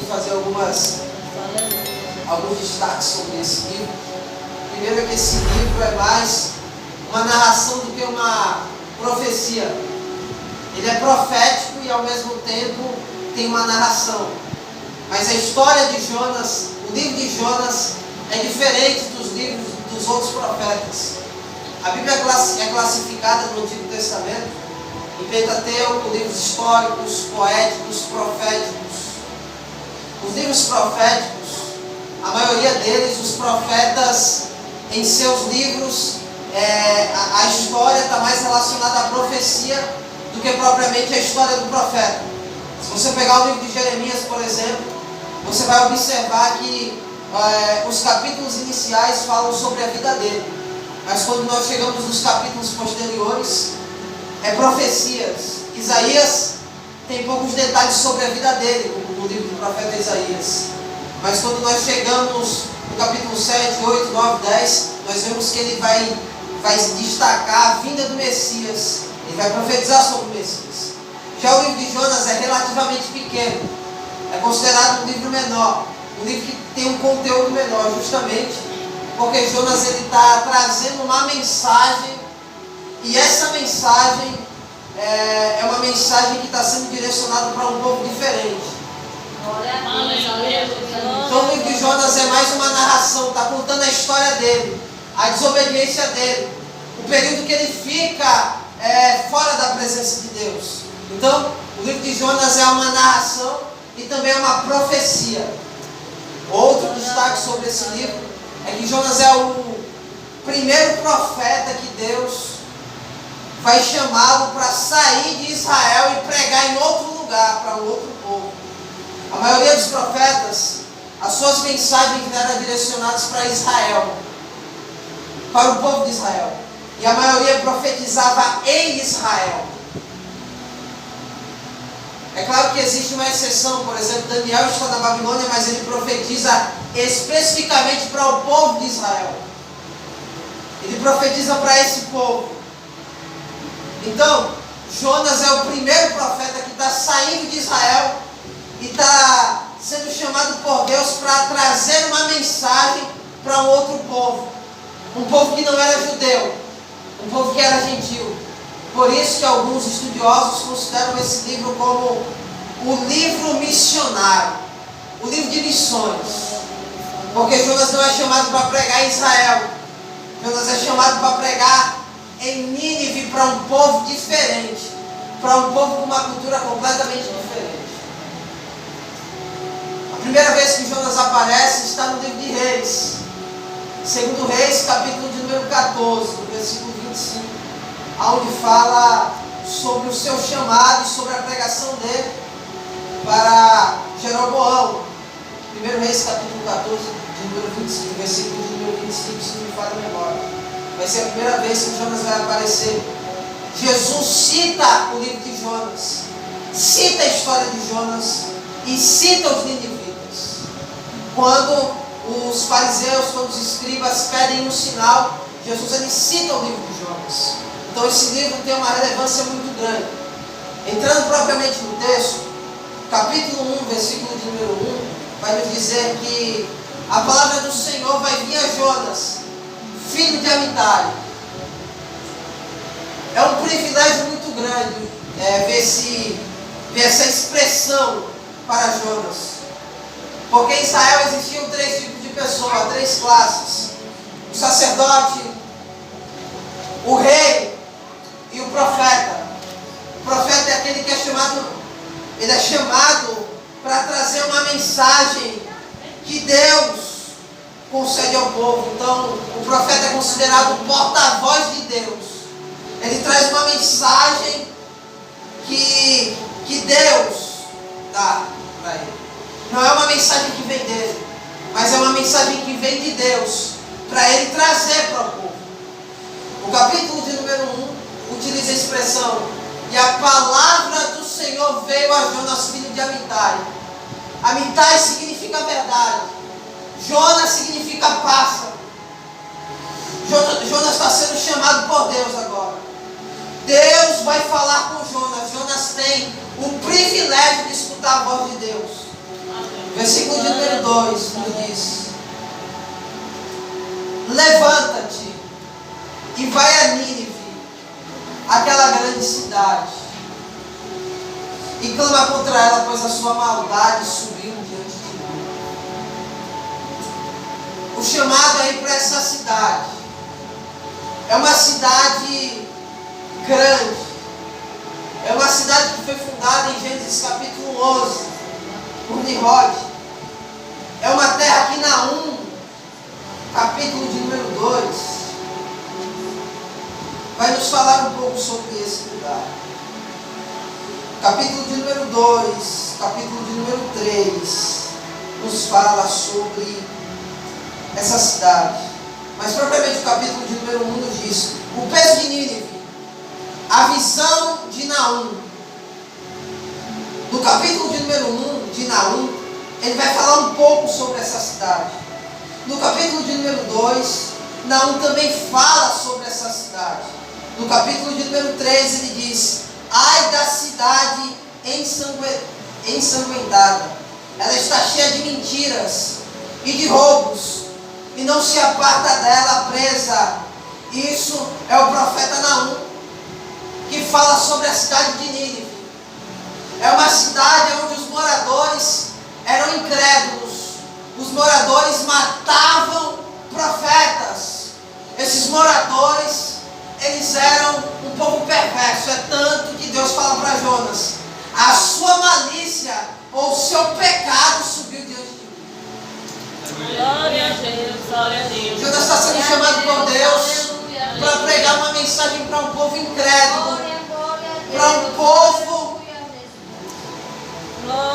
fazer alguns destaques sobre esse livro. Primeiro é que esse livro é mais uma narração do que uma profecia. Ele é profético e ao mesmo tempo tem uma narração. Mas a história de Jonas, o livro de Jonas, é diferente dos livros dos outros profetas. A Bíblia é classificada no Antigo Testamento em Pentateuco, livros históricos, poéticos, proféticos. Os livros proféticos, a maioria deles, os profetas em seus livros, a história está mais relacionada à profecia do que propriamente a história do profeta. Se você pegar o livro de Jeremias, por exemplo, você vai observar que os capítulos iniciais falam sobre a vida dele, mas quando nós chegamos nos capítulos posteriores, é profecias. Isaías tem poucos detalhes sobre a vida dele no livro do profeta Isaías, mas quando nós chegamos no capítulo 7, 8, 9, 10, nós vemos que ele vai destacar a vinda do Messias. Ele vai profetizar sobre o Messias. Já o livro de Jonas é relativamente pequeno, é considerado um livro menor, um livro que tem um conteúdo menor, justamente porque Jonas está trazendo uma mensagem, e essa mensagem é uma mensagem que está sendo direcionada para um povo diferente. Então o livro de Jonas é mais uma narração, está contando a história dele, a desobediência dele, o período que ele fica fora da presença de Deus. Então o livro de Jonas é uma narração e também é uma profecia. Outro destaque sobre esse livro é que Jonas é o primeiro profeta que Deus vai chamá-lo para sair de Israel e pregar em outro lugar, para um outro povo. A maioria dos profetas, as suas mensagens eram direcionadas para Israel, para o povo de Israel. E a maioria profetizava em Israel. É claro que existe uma exceção, por exemplo, Daniel está na Babilônia, mas ele profetiza especificamente para o povo de Israel. Ele profetiza para esse povo. Então, Jonas é o primeiro profeta que está saindo de Israel e está sendo chamado por Deus para trazer uma mensagem para um outro povo. Um povo que não era judeu, um povo que era gentil. Por isso que alguns estudiosos consideram esse livro como o livro missionário, o livro de missões. Porque Jonas não é chamado para pregar em Israel. Jonas é chamado para pregar em Nínive, para um povo diferente, para um povo com uma cultura completamente diferente. A primeira vez que Jonas aparece está no livro de Reis, segundo Reis, capítulo de número 14, no versículo 25, onde fala sobre o seu chamado e sobre a pregação dele para Jeroboão. 1 Reis, capítulo 14, de número 25, versículo de número 25, se não me falha a memória. Vai ser a primeira vez que Jonas vai aparecer. Jesus cita o livro de Jonas, cita a história de Jonas e cita os ninivitas. Quando os fariseus, quando os escribas pedem um sinal, Jesus ele cita o livro de Jonas. Então esse livro tem uma relevância muito grande. Entrando propriamente no texto, capítulo 1, versículo de número 1, vai nos dizer que a palavra do Senhor vai vir a Jonas, filho de Amitai. É um privilégio muito grande ver essa expressão para Jonas. Porque em Israel existiam 3 tipos de pessoas, 3 classes: o sacerdote, o rei e o profeta. O profeta é aquele que ele é chamado para trazer uma mensagem que Deus concede ao povo. Então, o profeta é considerado o porta-voz de Deus. Ele traz uma mensagem que Deus dá para ele. Não é uma mensagem que vem dele, mas é uma mensagem que vem de Deus para ele trazer para o povo. O capítulo de número 1 utiliza a expressão: e a palavra do Senhor veio a Jonas, filho de Amitai. Amitai significa verdade. Jonas significa pássaro. Jonas está sendo chamado por Deus agora. Deus vai falar com Jonas. Jonas tem o privilégio de escutar a voz de Deus. Versículo de número 2 nos diz: levanta-te e vai a Nínive, aquela grande cidade, e clama contra ela, pois a sua maldade subiu diante de mim. O chamado aí para essa cidade é uma cidade grande, é uma cidade que foi fundada em Gênesis capítulo 11 por Nimrod. É uma terra que Naum, capítulo de número 2, vai nos falar um pouco sobre esse lugar. Capítulo de número 2, capítulo de número 3, nos fala sobre essa cidade. Mas propriamente o capítulo de número 1 nos diz o peso de Nínive, a visão de Naum. No capítulo de número 1 de Naum, ele vai falar um pouco sobre essa cidade. No capítulo de número 2, Naum também fala sobre essa cidade. No capítulo de número 3, ele diz: ai da cidade ensanguentada, ela está cheia de mentiras e de roubos, e não se aparta dela a presa. Isso é o profeta Naum, que fala sobre a cidade de Nínive. É uma cidade onde os moradores eram incrédulos. Os moradores matavam profetas. Esses moradores, eles eram um pouco perversos. É tanto que Deus fala para Jonas: a sua malícia ou o seu pecado subiu diante de mim. Glória a Deus, glória a Deus. Jonas está sendo chamado por Deus para pregar uma mensagem para um povo incrédulo, para um povo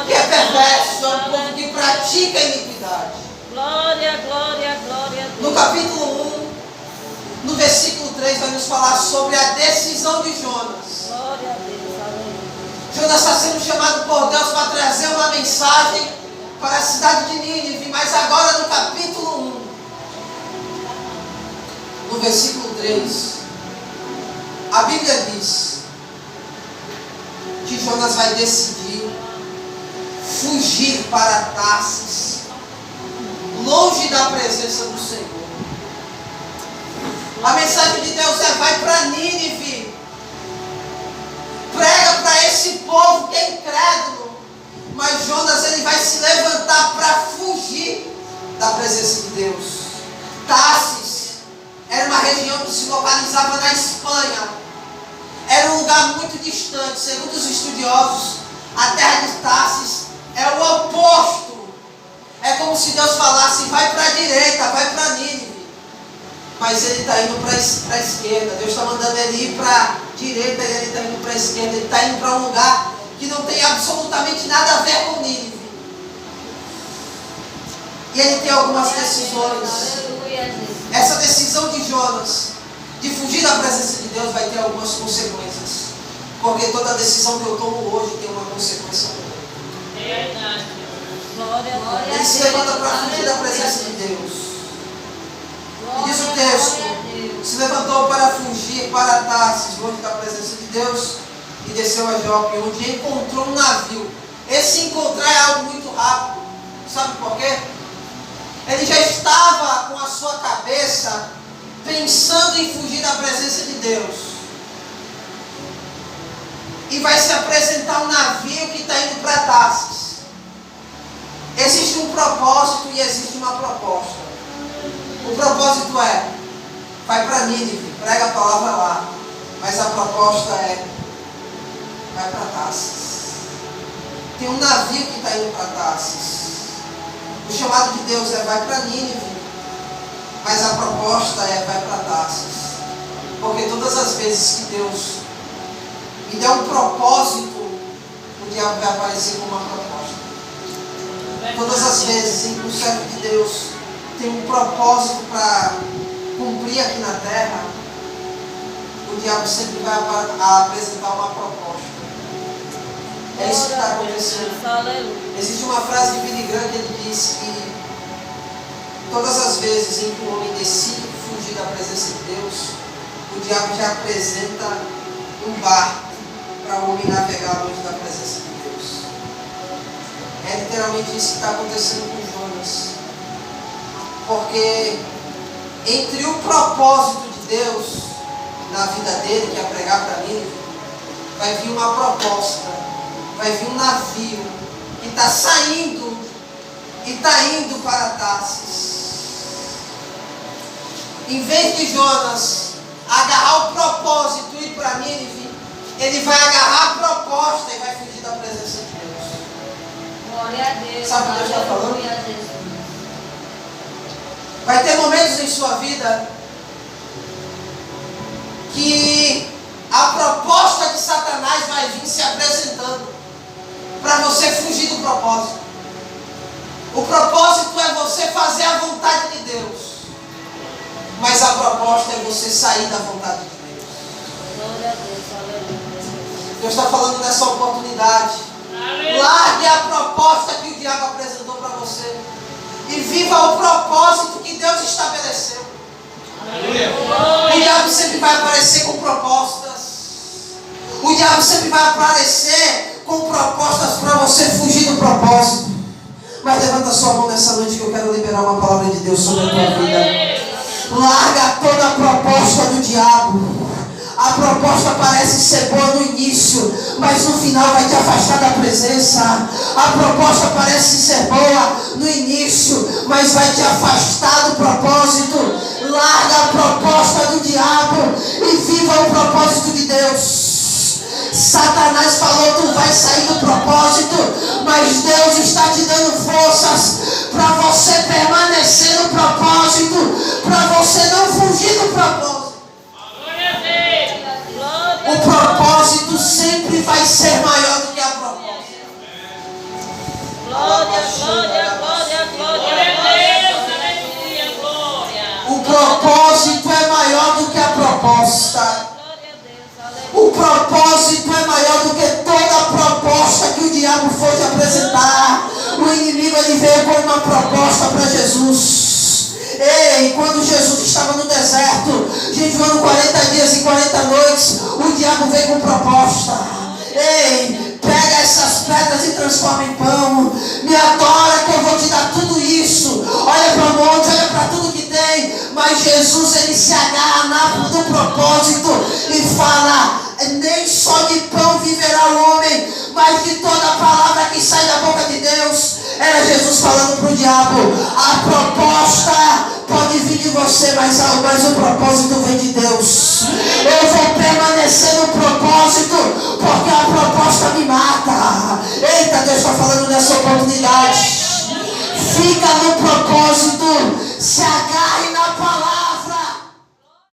que é perverso, é um povo que pratica a iniquidade. Glória, glória, glória a Deus. No capítulo 1, no versículo 3, vai nos falar sobre a decisão de Jonas. Glória a Deus, aleluia. Jonas está sendo chamado por Deus para trazer uma mensagem para a cidade de Nínive, mas agora no capítulo 1, no versículo 3, a Bíblia diz que Jonas vai decidir fugir para Tarsis, longe da presença do Senhor. A mensagem de Deus é: vai para Nínive, prega para esse povo que é incrédulo. Mas Jonas, ele vai se levantar para fugir da presença de Deus. Tarsis era uma região que se localizava na Espanha. Era um lugar muito distante. Segundo os estudiosos, a terra de Tarsis é o oposto. É como se Deus falasse: vai para a direita, vai para Nínive. Mas ele está indo para a esquerda. Deus está mandando ele ir para a direita e ele está indo para a esquerda. Ele está indo para um lugar que não tem absolutamente nada a ver com Nínive. E ele tem algumas decisões. Essa decisão de Jonas de fugir da presença de Deus vai ter algumas consequências. Porque toda decisão que eu tomo hoje tem uma consequência. Verdade. Glória, glória. Ele se levanta para fugir da presença de Deus. E diz o texto: se levantou para fugir para Tarsis, longe da presença de Deus, e desceu a Jope, onde encontrou um navio. Esse encontrar é algo muito rápido. Sabe por quê? Ele já estava com a sua cabeça pensando em fugir da presença de Deus. E vai se apresentar um navio que está indo para Tarsis. Existe um propósito e existe uma proposta. O propósito é: vai para Nínive, prega a palavra lá. Mas a proposta é: vai para Tarsis. Tem um navio que está indo para Tarsis. O chamado de Deus é: vai para Nínive. Mas a proposta é: vai para Tarsis. Porque todas as vezes que Deus me der um propósito, o diabo vai aparecer com uma proposta. Todas as vezes em que o servo de Deus tem um propósito para cumprir aqui na terra, o diabo sempre vai apresentar uma proposta. É isso que está acontecendo. Existe uma frase de Billy Graham que ele diz que todas as vezes em que o homem decide fugir da presença de Deus, o diabo já apresenta um barco para o homem navegar longe da presença de Deus. É literalmente isso que está acontecendo com Jonas. Porque entre o propósito de Deus na vida dele, que é pregar para Nínive, vai vir uma proposta, vai vir um navio que está saindo e está indo para Tarsis. Em vez de Jonas agarrar o propósito e ir para Nínive, ele vai agarrar a proposta e vai fugir da presença de Deus. Glória a Deus. Sabe o que Deus está falando? Aleluia, Jesus. Vai ter momentos em sua vida que a proposta de Satanás vai vir se apresentando para você fugir do propósito. O propósito é você fazer a vontade de Deus, mas a proposta é você sair da vontade de Deus. Glória a Deus. Aleluia. Deus está falando nessa oportunidade. Largue a proposta que o diabo apresentou para você e viva o propósito que Deus estabeleceu. O diabo sempre vai aparecer com propostas. O diabo sempre vai aparecer com propostas para você fugir do propósito. Mas levanta sua mão nessa noite que eu quero liberar uma palavra de Deus sobre a tua vida. Larga toda a proposta do diabo. A proposta parece ser boa no início, mas no final vai te afastar da presença. A proposta parece ser boa no início, mas vai te afastar do propósito. Larga a proposta do diabo e viva o propósito de Deus. Satanás falou, tu vai sair do propósito, mas Deus está te dando forças para você permanecer no propósito, para você não fugir do propósito. O propósito sempre vai ser maior do que a proposta. Glória, glória, glória, glória a Deus. Aleluia, glória. O propósito é maior do que a proposta. Glória a Deus. Aleluia. O propósito é maior do que toda a proposta que o diabo for te apresentar. O inimigo ele veio com uma proposta para Jesus. Ei, quando Jesus estava no deserto, jejuando 40 dias e 40 noites, o diabo veio com proposta. Ei, pega essas pedras e transforma em pão. Me adora que eu vou te dar tudo isso. Olha para o monte, olha para tudo que tem. Mas Jesus ele se agarra no propósito e fala: nem só de pão viverá o homem, mas de toda a palavra que sai da boca de Deus. Era Jesus falando para o diabo: a proposta pode vir de você, mas o propósito vem de Deus. Eu vou permanecer no propósito, porque a proposta me mata. Eita, Deus está falando nessa oportunidade. Fica no propósito.